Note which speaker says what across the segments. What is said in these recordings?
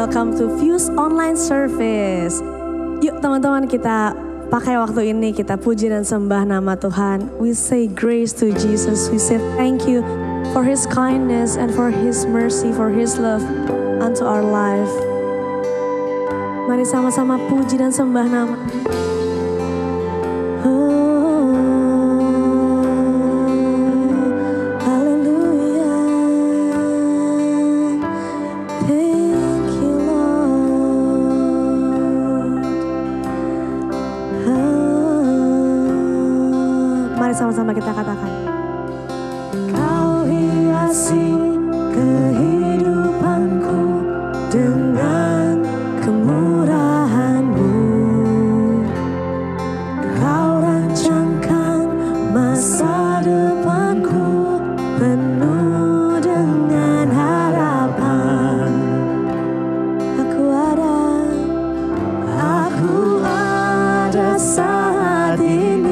Speaker 1: welcome to Fuse Online Service. Yuk teman-teman, kita pakai waktu ini, kita puji dan sembah nama Tuhan. We say grace to Jesus, we say thank you for His kindness and for His mercy, for His love unto our life. Mari sama-sama puji dan sembah nama. Sama-sama kita katakan. Kau hiasi kehidupanku dengan kemurahan-Mu. Kau rancangkan masa depanku penuh dengan harapan. Aku ada saat ini.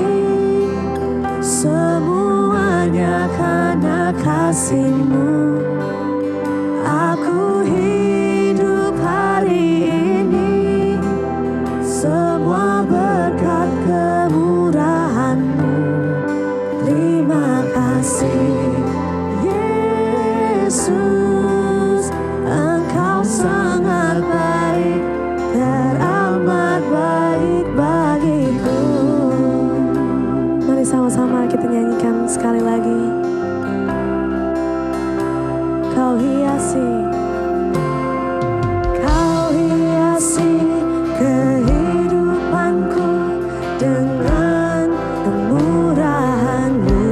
Speaker 1: Semuanya karena kasih-Mu. Aku hidup hari ini, semua berkat kemurahan-Mu. Terima kasih Yesus, Engkau sangat baik, teramat baik bagiku. Mari sama-sama kita nyanyikan sekali lagi. Kau hiasi kehidupanku dengan kemurahan-Mu.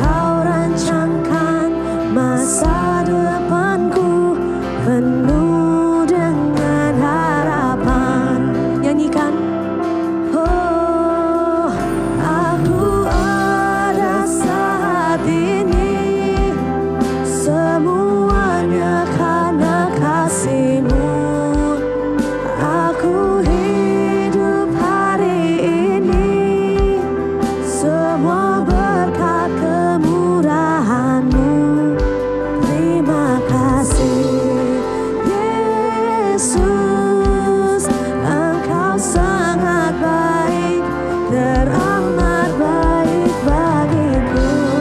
Speaker 1: Kau rancangkan masa depanku penuh dengan harapan. Nyanyikan. Semuanya karena kasih-Mu. Aku hidup hari ini, semua berkat kemurahan-Mu. Terima kasih Yesus, Engkau sangat baik, teramat baik bagiku.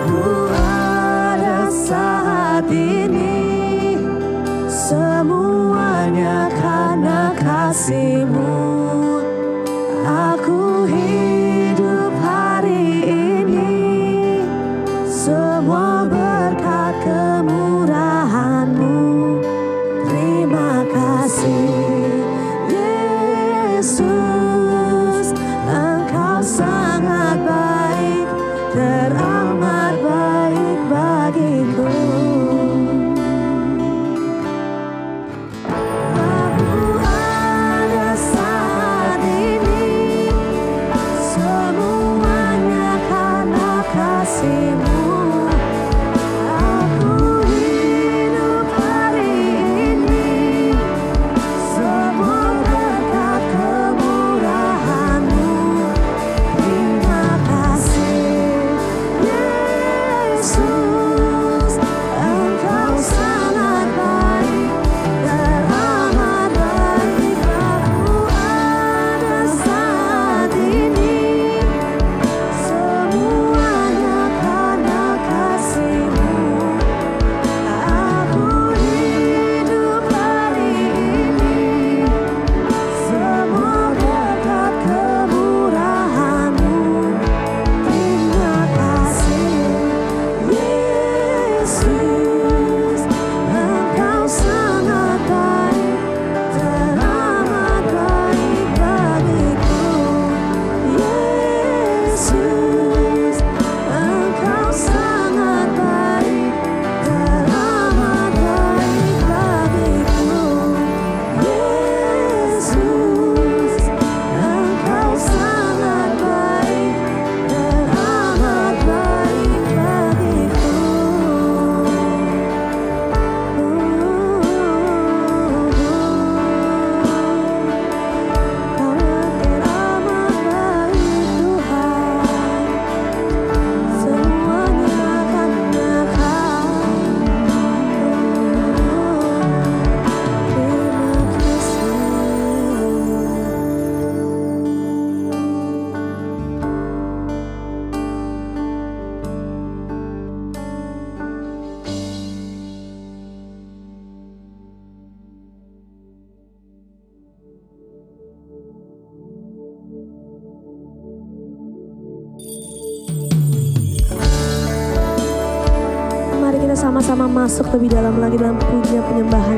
Speaker 1: Aku ada saat ini, semuanya karena kasih-Mu. Aku hidup hari ini, semua berkat kemurahan-Mu. Terima kasih Yesus, Engkau sangat baik, teramat baik bagiku. Aku ada sama-sama masuk lebih dalam lagi dalam pujian penyembahan.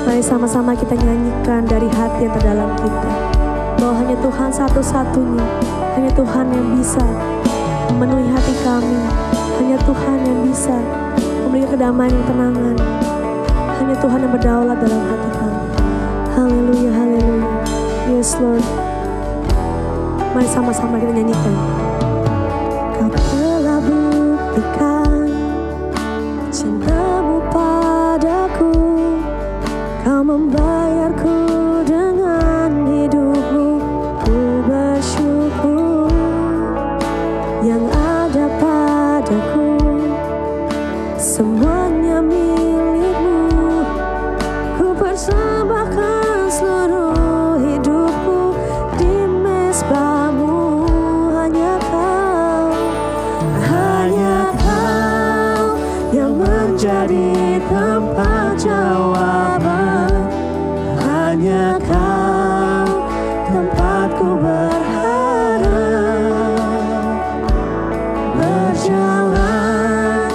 Speaker 1: Mari sama-sama kita nyanyikan dari hati yang terdalam kita, bahwa hanya Tuhan satu-satunya, hanya Tuhan yang bisa memenuhi hati kami, hanya Tuhan yang bisa memberikan kedamaian dan ketenangan, hanya Tuhan yang berdaulat dalam hati kami. Haleluya, haleluya. Yes Lord. Mari sama-sama kita nyanyikan. Kau telah buktikan cintamu padaku, kau membayarku dengan hidupmu. Ku bersyukur yang ada padaku, semuanya milikmu. Ku persembahkan seluruh hidupku di mezbahmu. Hanya kau yang menjadi tempat jawaban. Hanya kau tempatku berharap, berjalan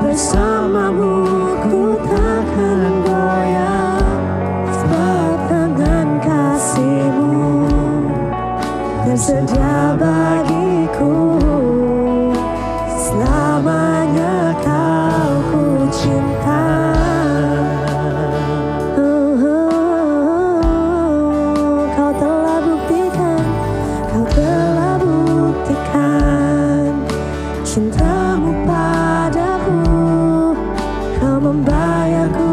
Speaker 1: bersamamu ku takkan goyang, sebab tangan kasih-Mu tersedia bagiku. Selamanya kau ku cinta. Kau telah buktikan cintamu padaku, kau membayarku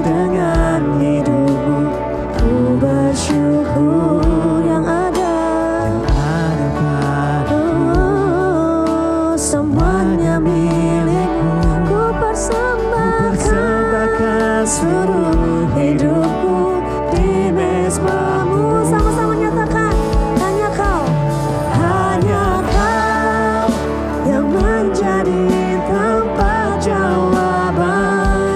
Speaker 1: dengan hidupmu. Ku bersyukur yang ada padaku, semuanya milikmu. Ku persembahkan seluruh hidupku di mezbahmu. Sama-sama nyatakan, hanya kau yang menjadi tempat jawaban.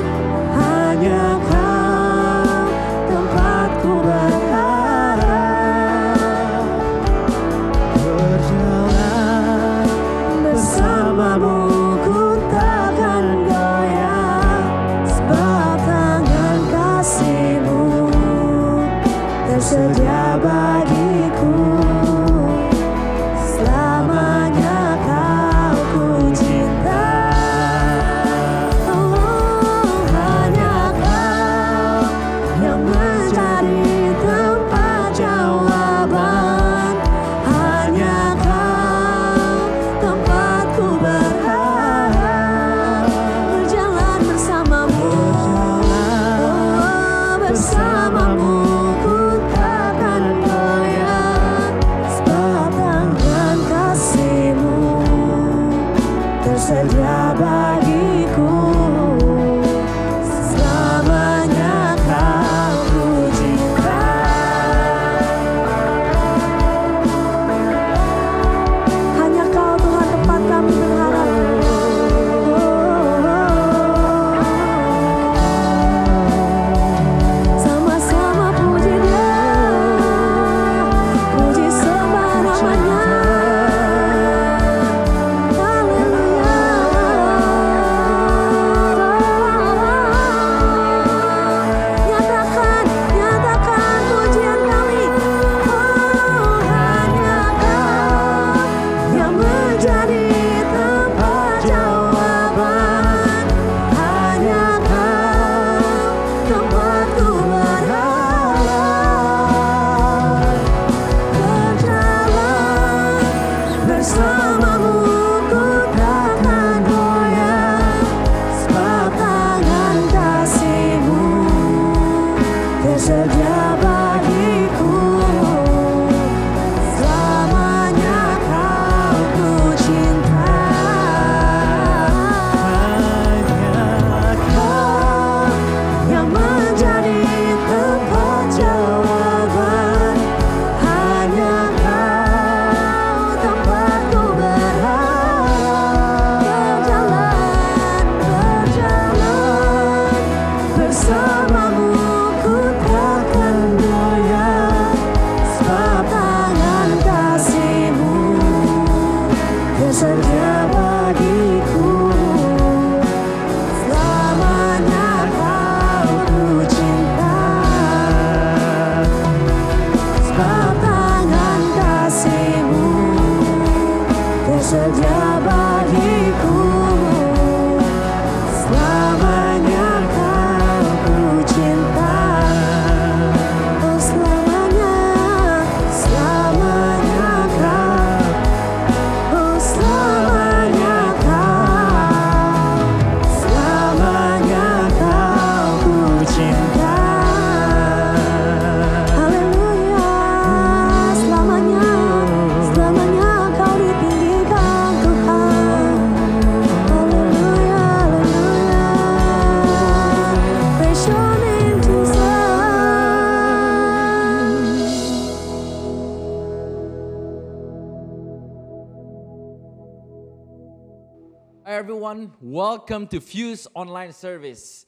Speaker 1: Hanya kau tempatku berharap, berjalan bersamamu ku takkan goyang, sebab tangan kasih-Mu tersedia bagiku. Selamanya kau ku cinta. Hanya kau yang menjadi tempat jawaban. Hanya kau tempatku berharap, berjalan bersamamu, bersamamu ku takkan goyang, sebab tangan kasih-Mu tersedia bagiku. Selamanya kau ku cinta. Hanya kau Tuhan tempat kami berharap. Sama-sama puji Dia, puji sembah namanya. Haleluya. Nyatakan pujian kami. Oh, hanya kau yang menjadi tempat jawaban. Hanya kau tempatku berharap, berjalan bersamamu ku takkan goyang, sebab tangan kasih-Mu tersedia bagiku. Selamanya kau ku cinta. Hanya kau yang menjadi tempat jawaban. Hanya kau tempatku berharap, berjalan bersamamu ku takkan
Speaker 2: everyone, welcome to Fuse Online Service.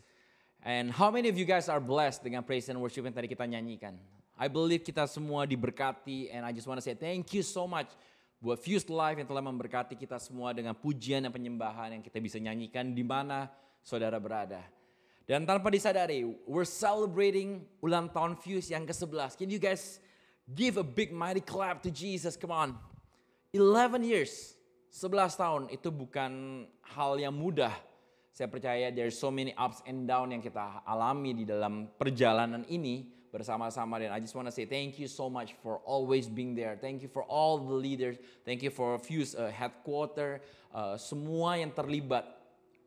Speaker 2: And how many of you guys are blessed dengan praise and worship yang tadi kita nyanyikan? I believe kita semua diberkati, and I just want to say thank you so much buat Fuse Live yang telah memberkati kita semua dengan pujian dan penyembahan yang kita bisa nyanyikan di mana saudara berada. Dan tanpa disadari, we're celebrating ulang tahun Fuse yang ke-11. Can you guys give a big mighty clap to Jesus? Come on. 11 years. 11 tahun itu bukan hal yang mudah. Saya percaya there's so many ups and down yang kita alami di dalam perjalanan ini bersama-sama. Dan I just want to say thank you so much for always being there. Thank you for all the leaders. Thank you for Fuse headquarter. Semua yang terlibat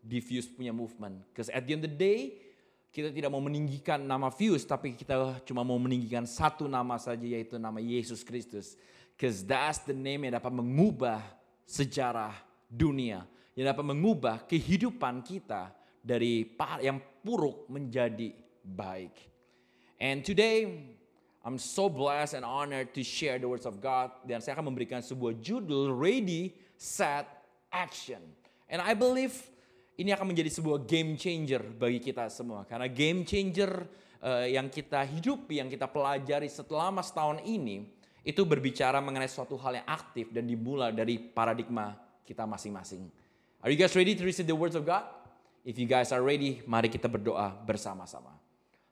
Speaker 2: di Fuse punya movement. Because at the end of the day, kita tidak mau meninggikan nama Fuse, tapi kita cuma mau meninggikan satu nama saja, yaitu nama Yesus Kristus. Because that's the name yang dapat mengubah sejarah dunia, yang dapat mengubah kehidupan kita dari yang buruk menjadi baik. And today, I'm so blessed and honored to share the words of God. Dan saya akan memberikan sebuah judul, Ready, Set, Action. And I believe ini akan menjadi sebuah game changer bagi kita semua. Karena game changer yang kita hidupi, yang kita pelajari selama setahun ini, itu berbicara mengenai suatu hal yang aktif dan dimulai dari paradigma kita masing-masing. Are you guys ready to receive the words of God? If you guys are ready, mari kita berdoa bersama-sama.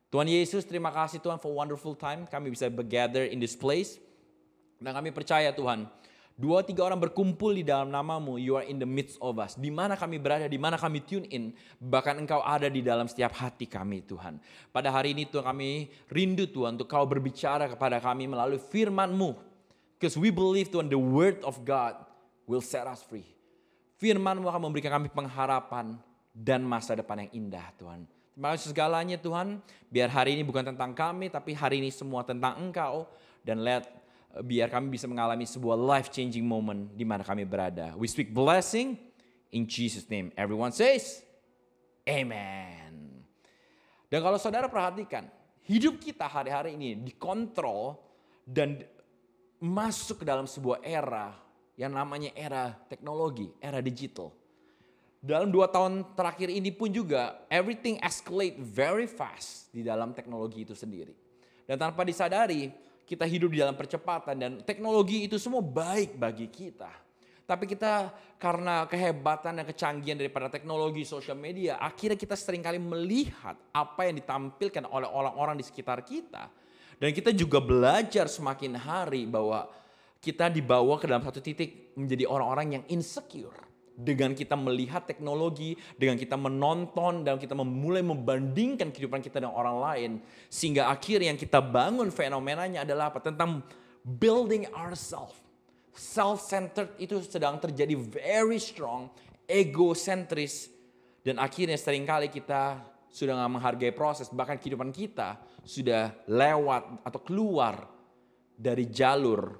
Speaker 2: Tuhan Yesus, terima kasih Tuhan for wonderful time. Kami bisa gather in this place. Dan kami percaya Tuhan, 2-3 orang berkumpul di dalam nama-Mu, you are in the midst of us. Di mana kami berada, di mana kami tune in, bahkan Engkau ada di dalam setiap hati kami Tuhan. Pada hari ini Tuhan, kami rindu Tuhan untuk Kau berbicara kepada kami melalui firman-Mu. Because we believe Tuhan, the word of God will set us free. Firman-Mu akan memberikan kami pengharapan dan masa depan yang indah Tuhan. Terima kasih segalanya Tuhan, biar hari ini bukan tentang kami, tapi hari ini semua tentang Engkau. Dan biar kami bisa mengalami sebuah life-changing moment di mana kami berada. We speak blessing in Jesus' name. Everyone says, Amen. Dan kalau saudara perhatikan, hidup kita hari-hari ini dikontrol dan masuk ke dalam sebuah era yang namanya era teknologi, era digital. Dalam 2 tahun terakhir ini pun juga, everything escalate very fast di dalam teknologi itu sendiri. Dan tanpa disadari, kita hidup di dalam percepatan dan teknologi itu semua baik bagi kita. Tapi kita karena kehebatan dan kecanggihan daripada teknologi sosial media, akhirnya kita seringkali melihat apa yang ditampilkan oleh orang-orang di sekitar kita. Dan kita juga belajar semakin hari bahwa kita dibawa ke dalam satu titik menjadi orang-orang yang insecure. Dengan kita melihat teknologi, dengan kita menonton dan kita mulai membandingkan kehidupan kita dengan orang lain. Sehingga akhirnya yang kita bangun fenomenanya adalah apa? Tentang building ourselves. Self-centered itu sedang terjadi very strong, egocentris. Dan akhirnya seringkali kita sudah gak menghargai proses. Bahkan kehidupan kita sudah lewat atau keluar dari jalur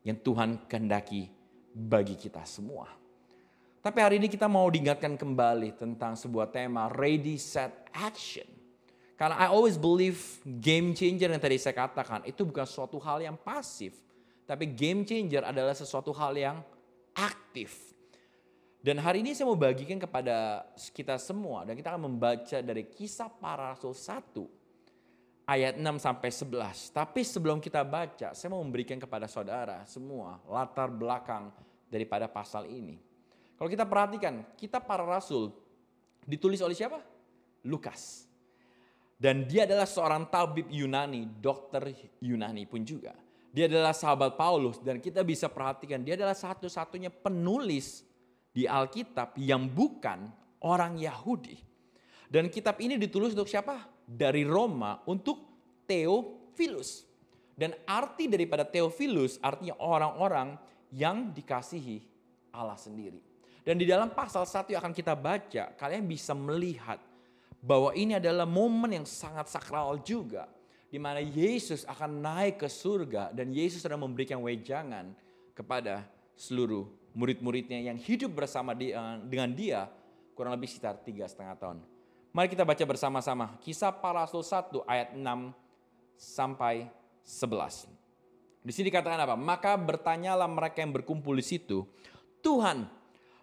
Speaker 2: yang Tuhan kehendaki bagi kita semua. Tapi hari ini kita mau diingatkan kembali tentang sebuah tema, Ready, Set, Action. Karena I always believe game changer yang tadi saya katakan itu bukan suatu hal yang pasif. Tapi game changer adalah sesuatu hal yang aktif. Dan hari ini saya mau bagikan kepada kita semua. Dan kita akan membaca dari Kisah Para Rasul 1 ayat 6-11. Tapi sebelum kita baca, saya mau memberikan kepada saudara semua latar belakang daripada pasal ini. Kalau kita perhatikan, Kitab Para Rasul ditulis oleh siapa? Lukas. Dan dia adalah seorang tabib Yunani, dokter Yunani pun juga. Dia adalah sahabat Paulus dan kita bisa perhatikan dia adalah satu-satunya penulis di Alkitab yang bukan orang Yahudi. Dan kitab ini ditulis untuk siapa? Dari Roma untuk Theophilus. Dan arti daripada Theophilus artinya orang-orang yang dikasihi Allah sendiri. Dan di dalam pasal 1 yang akan kita baca, kalian bisa melihat bahwa ini adalah momen yang sangat sakral juga. Di mana Yesus akan naik ke surga dan Yesus sedang memberikan wejangan kepada seluruh murid-muridnya yang hidup bersama dengan dia kurang lebih sekitar 3,5 tahun. Mari kita baca bersama-sama Kisah Para Rasul 1 ayat 6-11. Di sini dikatakan apa? Maka bertanyalah mereka yang berkumpul di situ, Tuhan,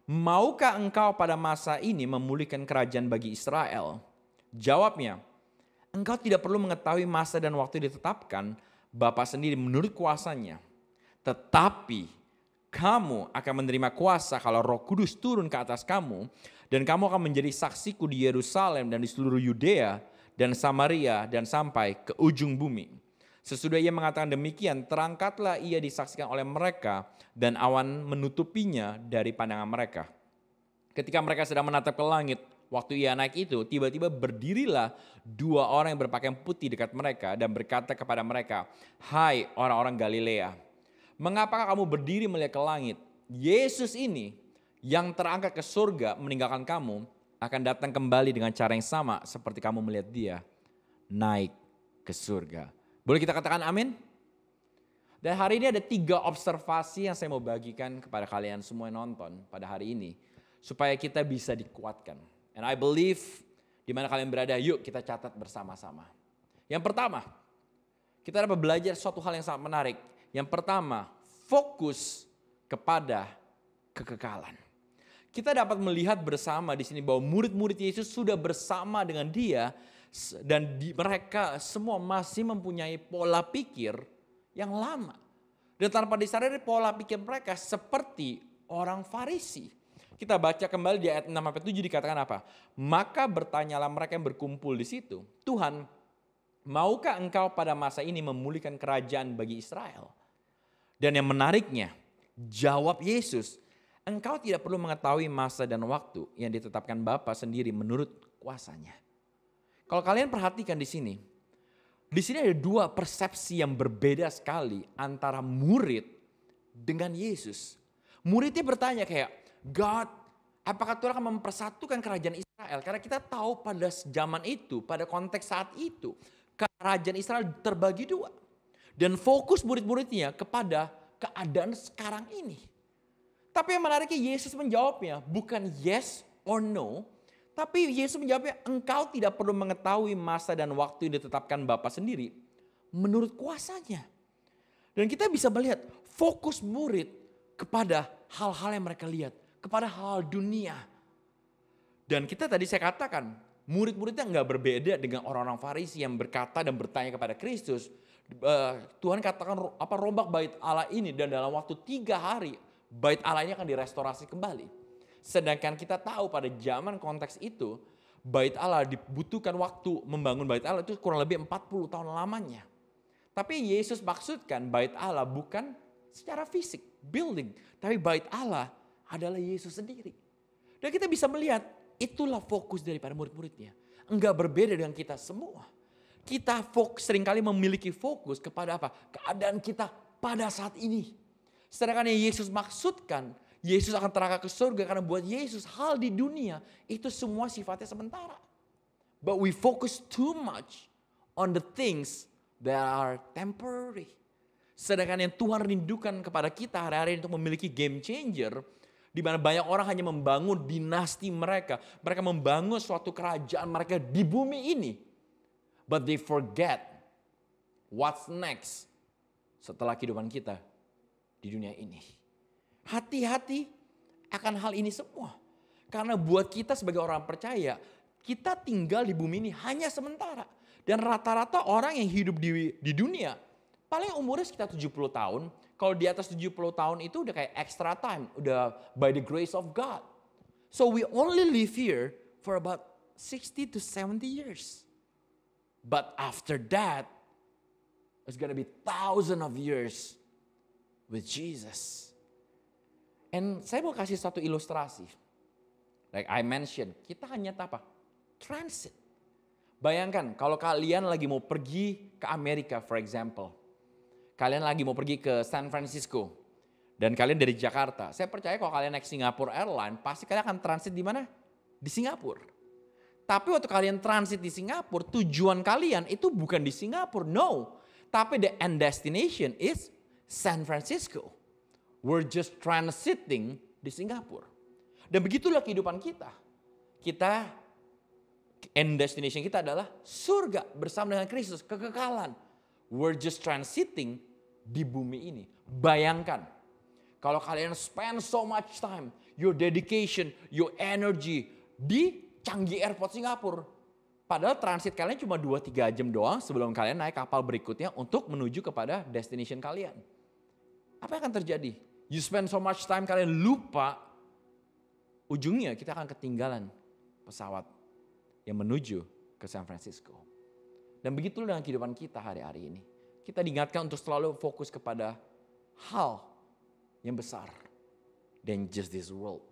Speaker 2: maukah engkau pada masa ini memulihkan kerajaan bagi Israel? Jawabnya, engkau tidak perlu mengetahui masa dan waktu ditetapkan Bapa sendiri menurut kuasanya. Tetapi kamu akan menerima kuasa kalau Roh Kudus turun ke atas kamu, dan kamu akan menjadi saksiku di Yerusalem dan di seluruh Yudea dan Samaria dan sampai ke ujung bumi. Sesudah ia mengatakan demikian, terangkatlah ia disaksikan oleh mereka dan awan menutupinya dari pandangan mereka. Ketika mereka sedang menatap ke langit, waktu ia naik itu, tiba-tiba berdirilah dua orang yang berpakaian putih dekat mereka dan berkata kepada mereka, "Hai orang-orang Galilea, mengapakah kamu berdiri melihat ke langit? Yesus ini yang terangkat ke surga meninggalkan kamu akan datang kembali dengan cara yang sama seperti kamu melihat dia naik ke surga." Boleh kita katakan amin? Dan hari ini ada 3 observasi yang saya mau bagikan kepada kalian semua yang nonton pada hari ini. Supaya kita bisa dikuatkan. And I believe di mana kalian berada, yuk kita catat bersama-sama. Yang pertama, kita dapat belajar suatu hal yang sangat menarik. Yang pertama, fokus kepada kekekalan. Kita dapat melihat bersama di sini bahwa murid-murid Yesus sudah bersama dengan dia. Dan mereka semua masih mempunyai pola pikir yang lama. Dan tanpa disadari pola pikir mereka seperti orang Farisi. Kita baca kembali di ayat 6-7 dikatakan apa? Maka bertanyalah mereka yang berkumpul di situ. Tuhan, maukah engkau pada masa ini memulihkan kerajaan bagi Israel? Dan yang menariknya, jawab Yesus, engkau tidak perlu mengetahui masa dan waktu yang ditetapkan Bapa sendiri menurut kuasanya. Kalau kalian perhatikan di sini ada 2 persepsi yang berbeda sekali antara murid dengan Yesus. Muridnya bertanya kayak, God, apakah Tuhan akan mempersatukan kerajaan Israel? Karena kita tahu pada zaman itu, pada konteks saat itu, kerajaan Israel terbagi 2. Dan fokus murid-muridnya kepada keadaan sekarang ini. Tapi yang menariknya Yesus menjawabnya bukan yes or no. Tapi Yesus menjawabnya, engkau tidak perlu mengetahui masa dan waktu yang ditetapkan Bapa sendiri menurut kuasanya. Dan kita bisa melihat fokus murid kepada hal-hal yang mereka lihat, kepada hal dunia. Dan kita tadi saya katakan, murid-muridnya enggak berbeda dengan orang-orang Farisi yang berkata dan bertanya kepada Kristus, Tuhan katakan rombak bait Allah ini dan dalam waktu 3 hari bait Allah ini akan direstorasi kembali. Sedangkan kita tahu pada zaman konteks itu, bait Allah dibutuhkan waktu membangun bait Allah itu kurang lebih 40 tahun lamanya. Tapi Yesus maksudkan bait Allah bukan secara fisik, building. Tapi bait Allah adalah Yesus sendiri. Dan kita bisa melihat itulah fokus daripada murid-muridnya. Enggak berbeda dengan kita semua. Kita seringkali memiliki fokus kepada apa? Keadaan kita pada saat ini. Sedangkan yang Yesus maksudkan, Yesus akan terangkat ke surga karena buat Yesus hal di dunia itu semua sifatnya sementara. But we focus too much on the things that are temporary. Sedangkan yang Tuhan rindukan kepada kita hari-hari untuk memiliki game changer. Di mana banyak orang hanya membangun dinasti mereka. Mereka membangun suatu kerajaan mereka di bumi ini. But they forget what's next setelah kehidupan kita di dunia ini. Hati-hati akan hal ini semua. Karena buat kita sebagai orang percaya, kita tinggal di bumi ini hanya sementara. Dan rata-rata orang yang hidup di dunia, paling umurnya sekitar 70 tahun. Kalau di atas 70 tahun itu udah kayak extra time. Udah by the grace of God. So we only live here for about 60 to 70 years. But after that, it's gonna be thousands of years with Jesus. And saya mau kasih satu ilustrasi. Like I mentioned, kita hanya apa? Transit. Bayangkan kalau kalian lagi mau pergi ke Amerika for example. Kalian lagi mau pergi ke San Francisco. Dan kalian dari Jakarta. Saya percaya kalau kalian naik Singapore Airlines, pasti kalian akan transit di mana? Di Singapura. Tapi waktu kalian transit di Singapura, tujuan kalian itu bukan di Singapura, no. Tapi the end destination is San Francisco. We're just transiting di Singapura. Dan begitulah kehidupan kita. Kita, end destination kita adalah surga bersama dengan Kristus, kekekalan. We're just transiting di bumi ini. Bayangkan, kalau kalian spend so much time, your dedication, your energy di Changi Airport Singapura. Padahal transit kalian cuma 2-3 jam doang sebelum kalian naik kapal berikutnya untuk menuju kepada destination kalian. Apa yang akan terjadi? You spend so much time, kalian lupa, ujungnya kita akan ketinggalan pesawat yang menuju ke San Francisco. Dan begitu dengan kehidupan kita hari-hari ini. Kita diingatkan untuk selalu fokus kepada hal yang besar than just this world.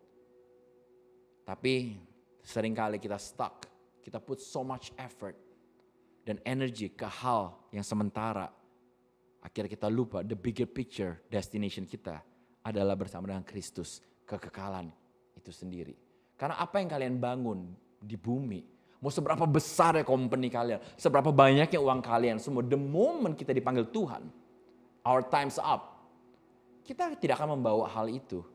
Speaker 2: Tapi seringkali kita stuck. Kita put so much effort dan energy ke hal yang sementara. Akhirnya kita lupa the bigger picture, destination kita adalah bersama dengan Kristus, kekekalan itu sendiri. Karena apa yang kalian bangun di bumi, mau seberapa besar ya company kalian, seberapa banyaknya uang kalian, semua the moment kita dipanggil Tuhan, our time's up. Kita tidak akan membawa hal itu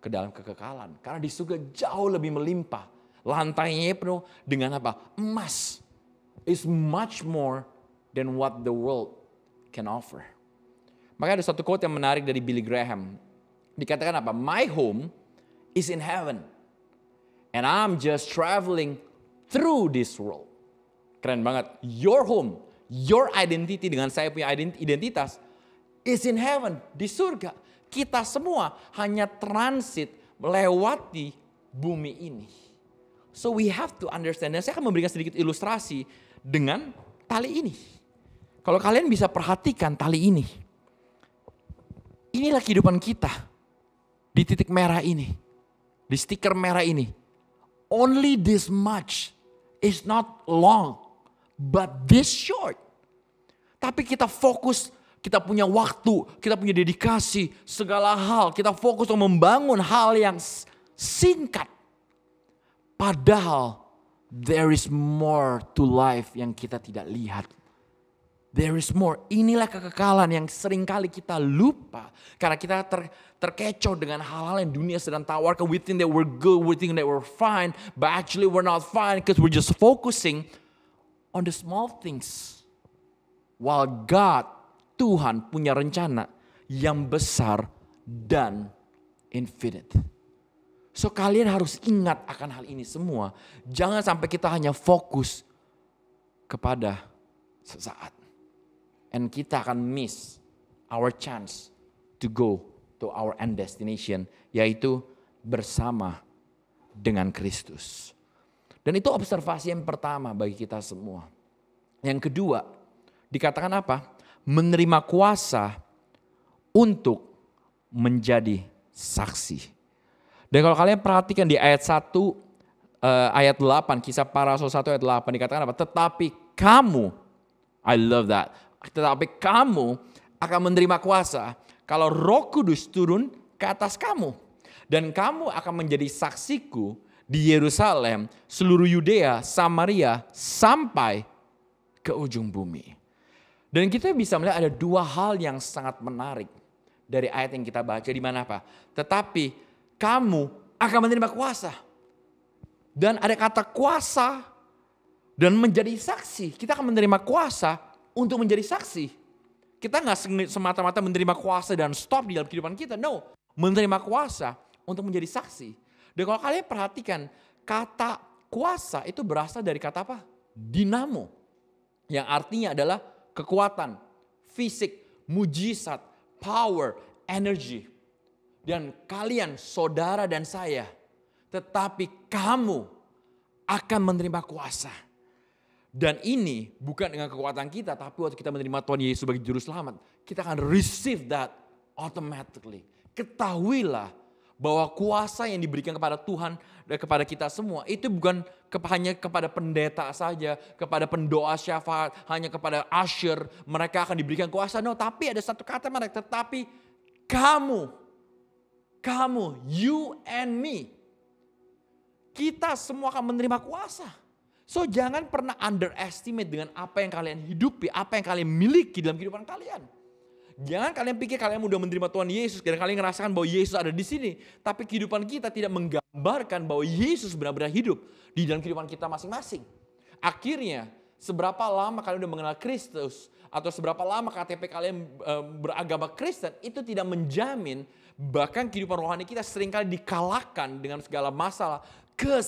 Speaker 2: ke dalam kekekalan. Karena di surga jauh lebih melimpah. Lantainya penuh dengan apa? Emas. Is much more than what the world can offer. Maka ada satu quote yang menarik dari Billy Graham. Dikatakan apa? My home is in heaven. And I'm just traveling through this world. Keren banget. Your home, your identity dengan saya punya identitas is in heaven. Di surga. Kita semua hanya transit melewati bumi ini. So we have to understand. Dan saya akan memberikan sedikit ilustrasi dengan tali ini. Kalau kalian bisa perhatikan tali ini. Inilah kehidupan kita. Di titik merah ini. Di stiker merah ini. Only this much is not long. But this short. Tapi kita fokus. Kita punya waktu. Kita punya dedikasi. Segala hal. Kita fokus untuk membangun hal yang singkat. Padahal there is more to life yang kita tidak lihat. There is more. Inilah kekekalan yang seringkali kita lupa. Karena kita terkecoh dengan hal-hal yang dunia sedang tawarkan. We think that we're good, we think that we're fine. But actually we're not fine because we're just focusing on the small things. While God, Tuhan punya rencana yang besar dan infinite. So kalian harus ingat akan hal ini semua. Jangan sampai kita hanya fokus kepada sesaat. And kita akan miss our chance to go to our end destination. Yaitu bersama dengan Kristus. Dan itu observasi yang pertama bagi kita semua. Yang kedua, dikatakan apa? Menerima kuasa untuk menjadi saksi. Dan kalau kalian perhatikan di ayat 1, ayat 8, kisah para rasul 1 ayat 8 dikatakan apa? Tetapi kamu, I love that. Tetapi kamu akan menerima kuasa kalau Roh Kudus turun ke atas kamu. Dan kamu akan menjadi saksiku di Yerusalem, seluruh Yudea, Samaria, sampai ke ujung bumi. Dan kita bisa melihat ada dua hal yang sangat menarik dari ayat yang kita baca. Di mana apa? Tetapi kamu akan menerima kuasa. Dan ada kata kuasa dan menjadi saksi. Kita akan menerima kuasa untuk menjadi saksi. Kita nggak semata-mata menerima kuasa dan stop di dalam kehidupan kita. No, menerima kuasa untuk menjadi saksi. Dan kalau kalian perhatikan, kata kuasa itu berasal dari kata apa? Dinamo. Yang artinya adalah kekuatan, fisik, mujizat, power, energy. Dan kalian, saudara dan saya, tetapi kamu akan menerima kuasa. Dan ini bukan dengan kekuatan kita, tapi waktu kita menerima Tuhan Yesus sebagai Juru Selamat, kita akan receive that automatically. Ketahuilah bahwa kuasa yang diberikan kepada Tuhan dan kepada kita semua, itu bukan hanya kepada pendeta saja, kepada pendoa syafaat, hanya kepada usher, mereka akan diberikan kuasa. No, tapi ada satu kata mereka, tetapi kamu, you and me. Kita semua akan menerima kuasa. So jangan pernah underestimate dengan apa yang kalian hidupi, apa yang kalian miliki dalam kehidupan kalian. Jangan kalian pikir kalian mudah menerima Tuhan Yesus dan kalian ngerasakan bahwa Yesus ada di sini. Tapi kehidupan kita tidak menggambarkan bahwa Yesus benar-benar hidup di dalam kehidupan kita masing-masing. Akhirnya seberapa lama kalian udah mengenal Kristus, atau seberapa lama KTP kalian beragama Kristen, itu tidak menjamin. Bahkan kehidupan rohani kita seringkali dikalahkan dengan segala masalah.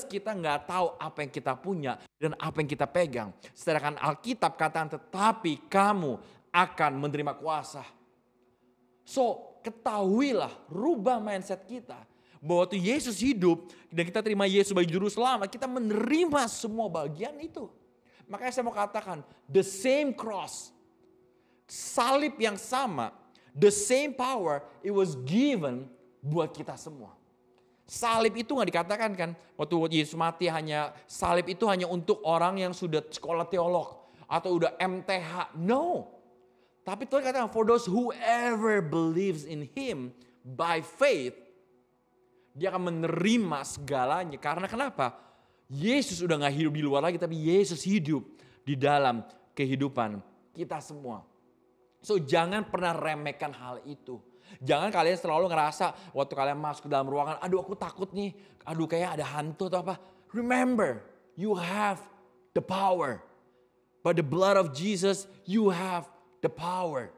Speaker 2: Kita nggak tahu apa yang kita punya dan apa yang kita pegang. Sedangkan Alkitab katakan, tetapi kamu akan menerima kuasa. So, ketahuilah, rubah mindset kita. Bahwa waktu Yesus hidup dan kita terima Yesus sebagai juru selamat, kita menerima semua bagian itu. Makanya saya mau katakan, the same cross, salib yang sama, the same power, it was given buat kita semua. Salib itu nggak dikatakan kan, waktu Yesus mati salib itu hanya untuk orang yang sudah sekolah teolog atau udah MTH. No. Tapi Tuhan katakan, for those whoever believes in Him by faith, dia akan menerima segalanya. Karena kenapa? Yesus udah gak hidup di luar lagi, tapi Yesus hidup di dalam kehidupan kita semua. So jangan pernah remehkan hal itu. Jangan kalian selalu ngerasa waktu kalian masuk ke dalam ruangan, aduh aku takut nih, aduh kayak ada hantu atau apa. Remember, you have the power. By the blood of Jesus, you have the power.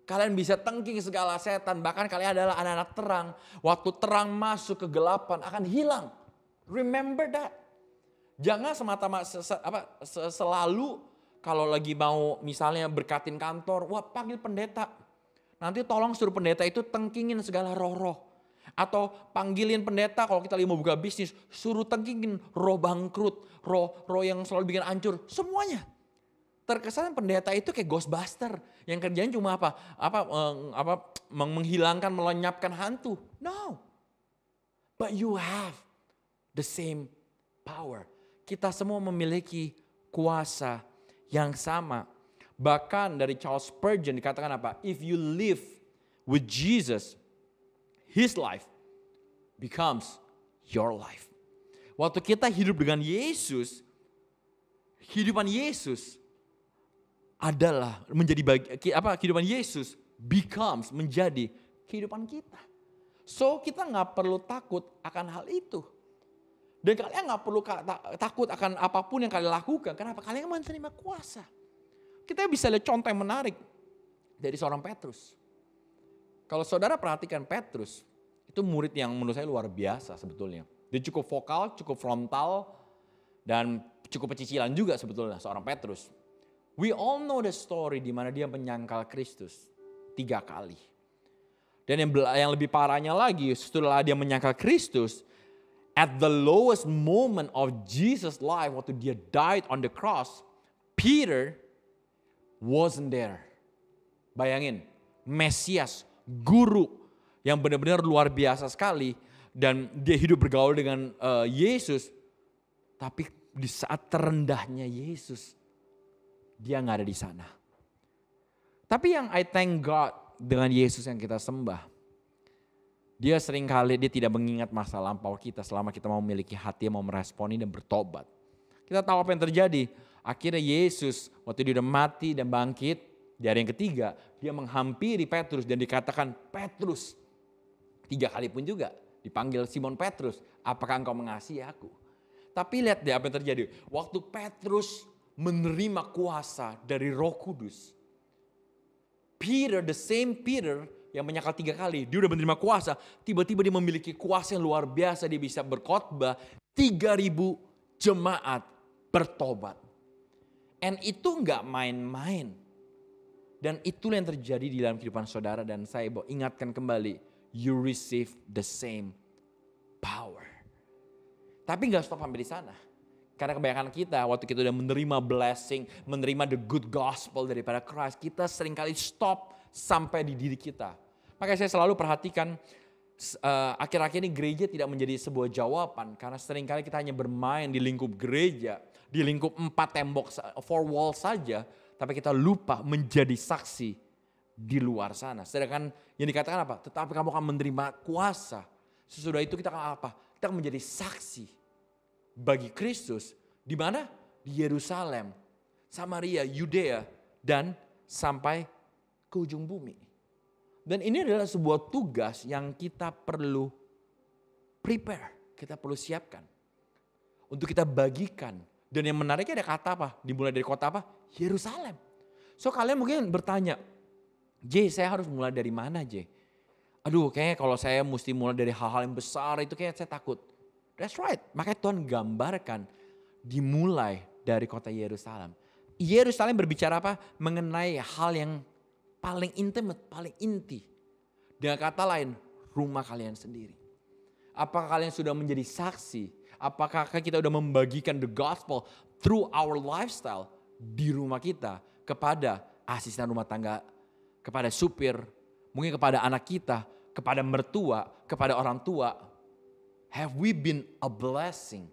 Speaker 2: Kalian bisa tengking segala setan, bahkan kalian adalah anak-anak terang. Waktu terang masuk ke kegelapan akan hilang. Remember that. Jangan semata-mata selalu kalau lagi mau misalnya berkatin kantor, wah panggil pendeta. Nanti tolong suruh pendeta itu tengkingin segala roh-roh. Atau panggilin pendeta kalau kita lagi mau buka bisnis, suruh tengkingin roh bangkrut, roh yang selalu bikin hancur, semuanya. Terkesan pendeta itu kayak ghostbuster yang kerjanya cuma menghilangkan, melenyapkan hantu. No. But you have the same power. Kita semua memiliki kuasa yang sama. Bahkan dari Charles Spurgeon dikatakan apa? If you live with Jesus, His life becomes your life. Waktu kita hidup dengan Yesus, kehidupan Yesus adalah kehidupan Yesus becomes menjadi kehidupan kita. So kita nggak perlu takut akan hal itu. Dan kalian nggak perlu takut akan apapun yang kalian lakukan. Kenapa? Kalian menerima kuasa. Kita bisa lihat contoh yang menarik dari seorang Petrus. Kalau saudara perhatikan Petrus, itu murid yang menurut saya luar biasa sebetulnya. Dia cukup vokal, cukup frontal, dan cukup pecicilan juga sebetulnya seorang Petrus. We all know the story di mana dia menyangkal Kristus 3 kali. Dan yang lebih parahnya lagi, setelah dia menyangkal Kristus, at the lowest moment of Jesus' life, waktu dia died on the cross, Peter wasn't there. Bayangin, Mesias, guru yang benar-benar luar biasa sekali, dan dia hidup bergaul dengan Yesus, tapi di saat terendahnya Yesus, dia nggak ada di sana. Tapi yang I thank God dengan Yesus yang kita sembah, dia seringkali dia tidak mengingat masa lampau kita selama kita mau memiliki hati yang mau meresponi dan bertobat. Kita tahu apa yang terjadi. Akhirnya Yesus waktu dia udah mati dan bangkit, di hari yang ketiga dia menghampiri Petrus dan dikatakan, Petrus, 3 kali pun juga dipanggil Simon Petrus, apakah engkau mengasihi aku? Tapi lihat deh apa yang terjadi. Waktu Petrus menerima kuasa dari Roh Kudus, Peter, the same Peter yang menyangkal 3 kali, dia udah menerima kuasa, tiba-tiba dia memiliki kuasa yang luar biasa, dia bisa berkhotbah, 3.000 jemaat bertobat. And itu gak main-main. Dan itulah yang terjadi di dalam kehidupan saudara dan saya. Ingatkan kembali, you receive the same power. Tapi gak stop sampai di sana. Karena kebanyakan kita waktu kita udah menerima blessing, menerima the good gospel daripada Christ, kita seringkali stop sampai di diri kita. Makanya saya selalu perhatikan akhir-akhir ini gereja tidak menjadi sebuah jawaban. Karena seringkali kita hanya bermain di lingkup gereja, di lingkup 4 tembok, 4 wall saja. Tapi kita lupa menjadi saksi di luar sana. Sedangkan yang dikatakan apa? Tetapi kamu akan menerima kuasa. Sesudah itu kita akan apa? Kita akan menjadi saksi bagi Kristus. Di mana? Di Yerusalem, Samaria, Yudea, dan sampai ke ujung bumi. Dan ini adalah sebuah tugas yang kita perlu prepare. Kita perlu siapkan. Untuk kita bagikan Dan yang menariknya ada kata apa? Dimulai dari kota apa? Yerusalem. So kalian mungkin bertanya, J, saya harus mulai dari mana J? Aduh, kayaknya kalau saya mesti mulai dari hal-hal yang besar itu kayak saya takut. That's right. Makanya Tuhan gambarkan dimulai dari kota Yerusalem. Yerusalem berbicara apa? Mengenai hal yang paling intimate, paling inti. Dengan kata lain, rumah kalian sendiri. Apakah kalian sudah menjadi saksi? Apakah kita sudah membagikan the gospel through our lifestyle di rumah kita kepada asisten rumah tangga, kepada supir, mungkin kepada anak kita, kepada mertua, kepada orang tua. Have we been a blessing?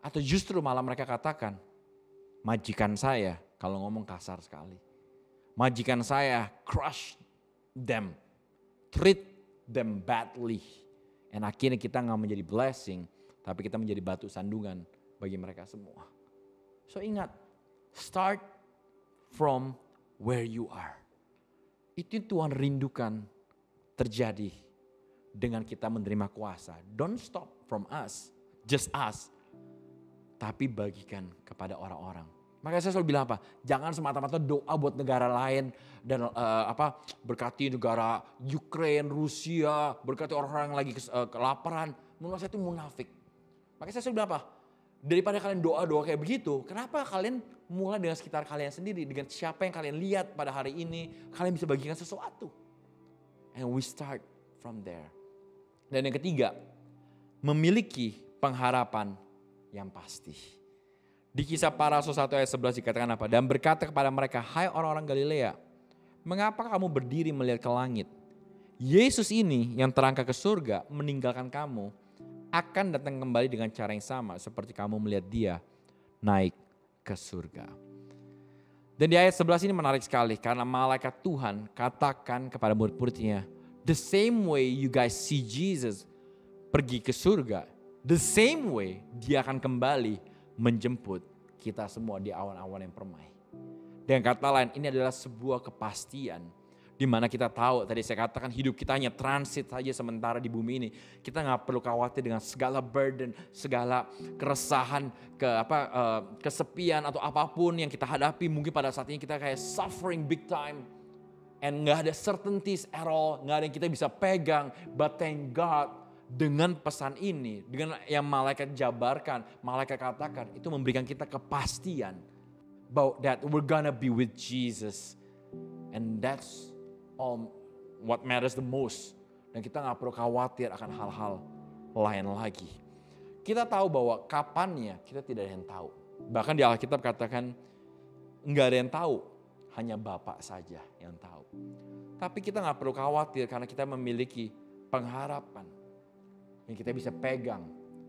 Speaker 2: Atau justru malah mereka katakan, majikan saya, kalau ngomong kasar sekali. Majikan saya crush them, treat them badly. And akhirnya kita gak menjadi blessing, tapi kita menjadi batu sandungan bagi mereka semua. So ingat, start from where you are. Itu Tuhan rindukan terjadi dengan kita menerima kuasa. Don't stop from us, just us. Tapi bagikan kepada orang-orang. Makanya saya selalu bilang apa? Jangan semata-mata doa buat negara lain dan berkati negara Ukraine, Rusia, berkati orang-orang yang lagi kelaparan. Menurut saya itu munafik. Makanya saya selalu bilang apa? Daripada kalian doa-doa kayak begitu, kenapa kalian mulai dengan sekitar kalian sendiri, dengan siapa yang kalian lihat pada hari ini, kalian bisa bagikan sesuatu. And we start from there. Dan yang ketiga, memiliki pengharapan yang pasti. Di Kisah Para Rasul 1 ayat 11 dikatakan apa? Dan berkata kepada mereka, hai orang-orang Galilea, mengapa kamu berdiri melihat ke langit? Yesus ini yang terangkat ke surga meninggalkan kamu, akan datang kembali dengan cara yang sama seperti kamu melihat dia naik ke surga. Dan di ayat 11 ini menarik sekali karena malaikat Tuhan katakan kepada murid-muridnya, the same way you guys see Jesus pergi ke surga, the same way dia akan kembali menjemput kita semua di awan-awan yang permai. Dengan kata lain, ini adalah sebuah kepastian di mana kita tahu, tadi saya katakan hidup kita hanya transit saja sementara di bumi ini. Kita nggak perlu khawatir dengan segala burden, segala keresahan, kesepian atau apapun yang kita hadapi. Mungkin pada saat ini kita kayak suffering big time. And nggak ada certainties at all, nggak ada yang kita bisa pegang. But thank God, dengan pesan ini, dengan yang malaikat jabarkan, malaikat katakan, itu memberikan kita kepastian about that we're gonna be with Jesus. And that's all what matters the most. Dan kita gak perlu khawatir akan hal-hal lain lagi. Kita tahu bahwa kapannya kita tidak ada yang tahu. Bahkan di Alkitab katakan gak ada yang tahu, hanya Bapa saja yang tahu. Tapi kita gak perlu khawatir karena kita memiliki pengharapan yang kita bisa pegang.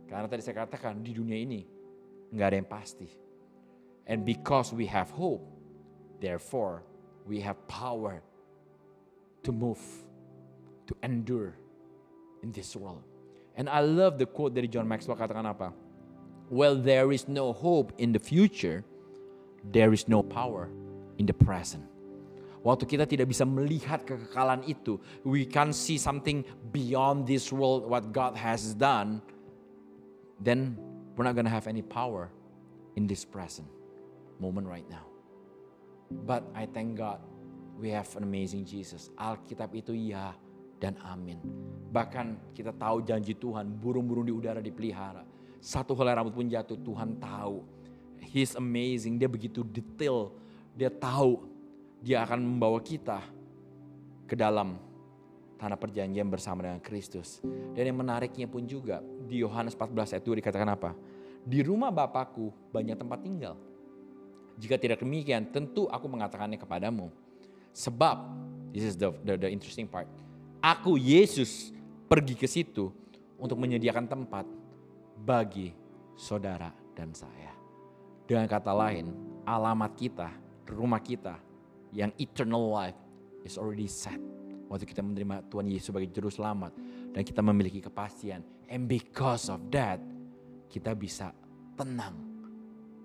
Speaker 2: Karena tadi saya katakan di dunia ini gak ada yang pasti. And because we have hope, therefore we have power to move, to endure in this world. And I love the quote dari John Maxwell katakan apa? Well, there is no hope in the future, there is no power in the present. Waktu kita tidak bisa melihat kekekalan itu, we can't see something beyond this world, what God has done, then we're not gonna have any power in this present moment right now. But I thank God, we have an amazing Jesus. Alkitab itu ya dan amin. Bahkan kita tahu janji Tuhan, burung-burung di udara dipelihara. Satu helai rambut pun jatuh, Tuhan tahu. He's amazing, dia begitu detail, dia tahu. Dia akan membawa kita ke dalam tanah perjanjian bersama dengan Kristus. Dan yang menariknya pun juga di Yohanes 14 ayat 2 dikatakan apa? Di rumah Bapakku banyak tempat tinggal. Jika tidak demikian, tentu aku mengatakannya kepadamu. Sebab, this is the interesting part. Aku Yesus pergi ke situ untuk menyediakan tempat bagi saudara dan saya. Dengan kata lain, alamat kita, rumah kita, yang eternal life is already set. Waktu kita menerima Tuhan Yesus sebagai juru selamat. Dan kita memiliki kepastian. And because of that, kita bisa tenang.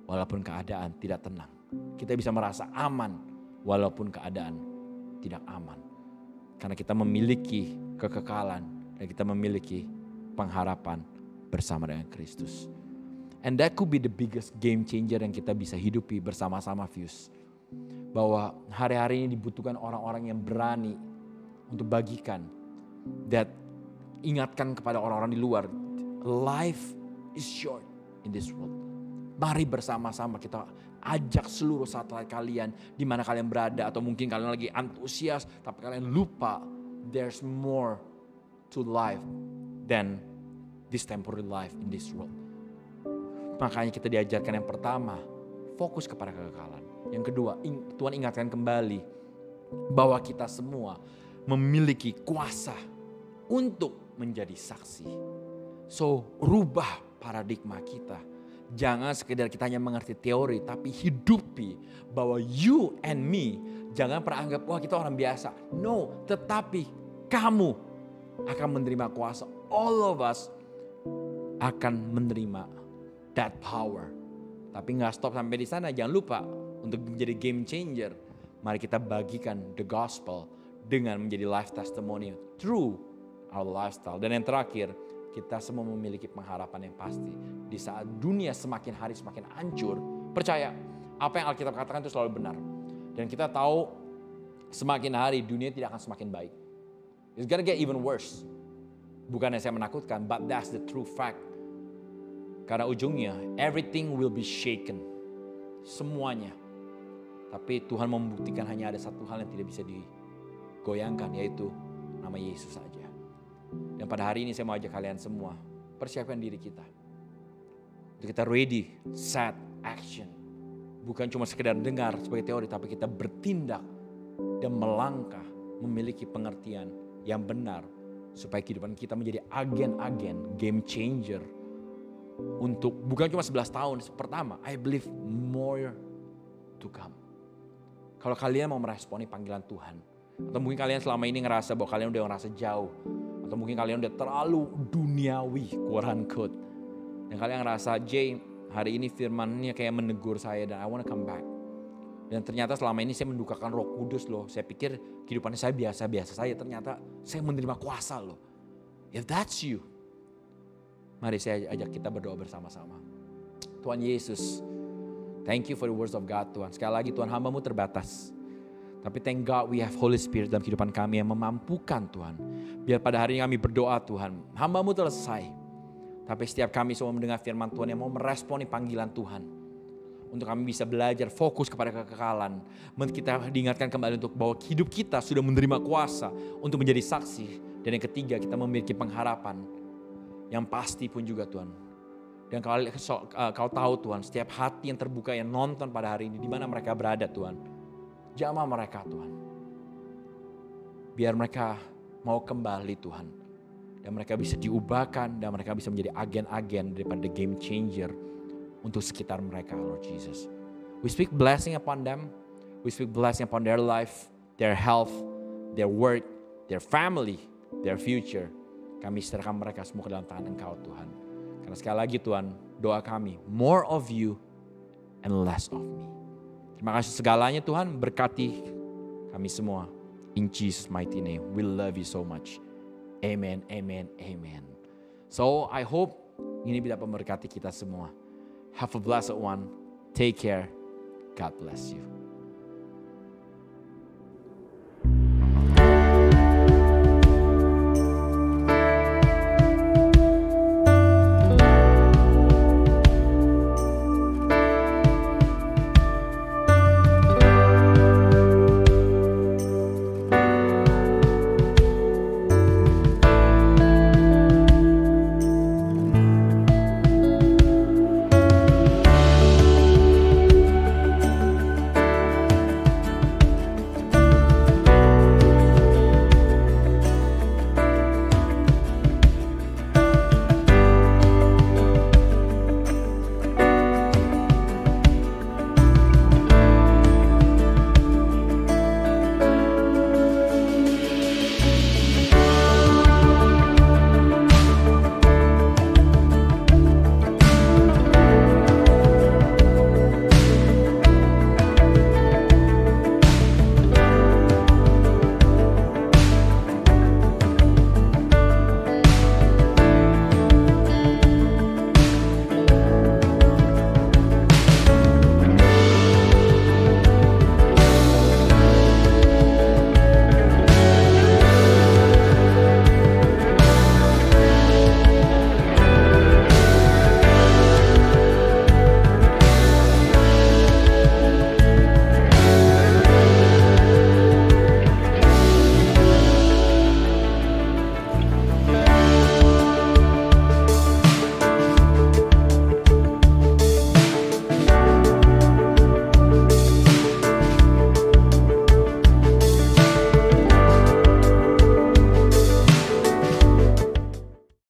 Speaker 2: Walaupun keadaan tidak tenang. Kita bisa merasa aman. Walaupun keadaan tidak aman. Karena kita memiliki kekekalan. Dan kita memiliki pengharapan bersama dengan Kristus. And that could be the biggest game changer yang kita bisa hidupi bersama-sama Fuse. Bahwa hari-hari ini dibutuhkan orang-orang yang berani untuk bagikan. That ingatkan kepada orang-orang di luar, life is short in this world. Mari bersama-sama kita ajak seluruh satelit kalian di mana kalian berada, atau mungkin kalian lagi antusias tapi kalian lupa there's more to life than this temporary life in this world. Makanya kita diajarkan yang pertama, fokus kepada kekekalan. Yang kedua, Tuhan ingatkan kembali bahwa kita semua memiliki kuasa untuk menjadi saksi. So, rubah paradigma kita. Jangan sekedar kita hanya mengerti teori, tapi hidupi bahwa you and me, jangan pernah anggap wah kita orang biasa. No, tetapi kamu akan menerima kuasa. All of us akan menerima that power. Tapi gak stop sampai di sana, jangan lupa untuk menjadi game changer. Mari kita bagikan the gospel dengan menjadi life testimony through our lifestyle. Dan yang terakhir, kita semua memiliki pengharapan yang pasti. Di saat dunia semakin hari semakin hancur, percaya apa yang Alkitab katakan itu selalu benar. Dan kita tahu semakin hari dunia tidak akan semakin baik. It's gonna get even worse. Bukannya saya menakutkan, but that's the true fact. Karena ujungnya, everything will be shaken. Semuanya. Tapi Tuhan membuktikan hanya ada satu hal yang tidak bisa digoyangkan, yaitu nama Yesus saja. Dan pada hari ini saya mau ajak kalian semua, persiapkan diri kita. Untuk kita ready, set, action. Bukan cuma sekedar dengar sebagai teori, tapi kita bertindak dan melangkah memiliki pengertian yang benar. Supaya kehidupan kita menjadi agen-agen, game changer. Untuk bukan cuma 11 tahun pertama, I believe more to come. Kalau kalian mau meresponi panggilan Tuhan, atau mungkin kalian selama ini ngerasa bahwa kalian udah ngerasa jauh, atau mungkin kalian udah terlalu duniawi, quote unquote. Dan kalian ngerasa, Jay, hari ini firman-Nya kayak menegur saya dan I wanna come back. Dan ternyata selama ini saya mendukakan Roh Kudus loh. Saya pikir kehidupan saya biasa-biasa saja. Ternyata saya menerima kuasa loh. If that's you, mari saya ajak kita berdoa bersama-sama. Tuhan Yesus, thank you for the words of God Tuhan. Sekali lagi Tuhan, hamba-Mu terbatas. Tapi thank God we have Holy Spirit dalam kehidupan kami yang memampukan Tuhan. Biar pada hari ini kami berdoa Tuhan, hamba-Mu selesai. Tapi setiap kami semua mendengar firman Tuhan yang mau meresponi panggilan Tuhan. Untuk kami bisa belajar fokus kepada kekekalan. Kita diingatkan kembali untuk bahwa hidup kita sudah menerima kuasa untuk menjadi saksi. Dan yang ketiga, kita memiliki pengharapan yang pasti pun juga Tuhan. Dan kau tahu Tuhan, setiap hati yang terbuka yang nonton pada hari ini, di mana mereka berada Tuhan. Jamah mereka Tuhan. Biar mereka mau kembali Tuhan. Dan mereka bisa diubahkan dan mereka bisa menjadi agen-agen daripada game changer untuk sekitar mereka, Lord Jesus. We speak blessing upon them. We speak blessing upon their life, their health, their work, their family, their future. Kami serahkan mereka semua ke dalam tangan Engkau Tuhan. Karena sekali lagi Tuhan, doa kami, more of you and less of me. Terima kasih segalanya Tuhan, berkati kami semua. In Jesus' mighty name, we love you so much. Amen, amen, amen. So I hope ini bisa memberkati kita semua. Have a blessed one. Take care. God bless you.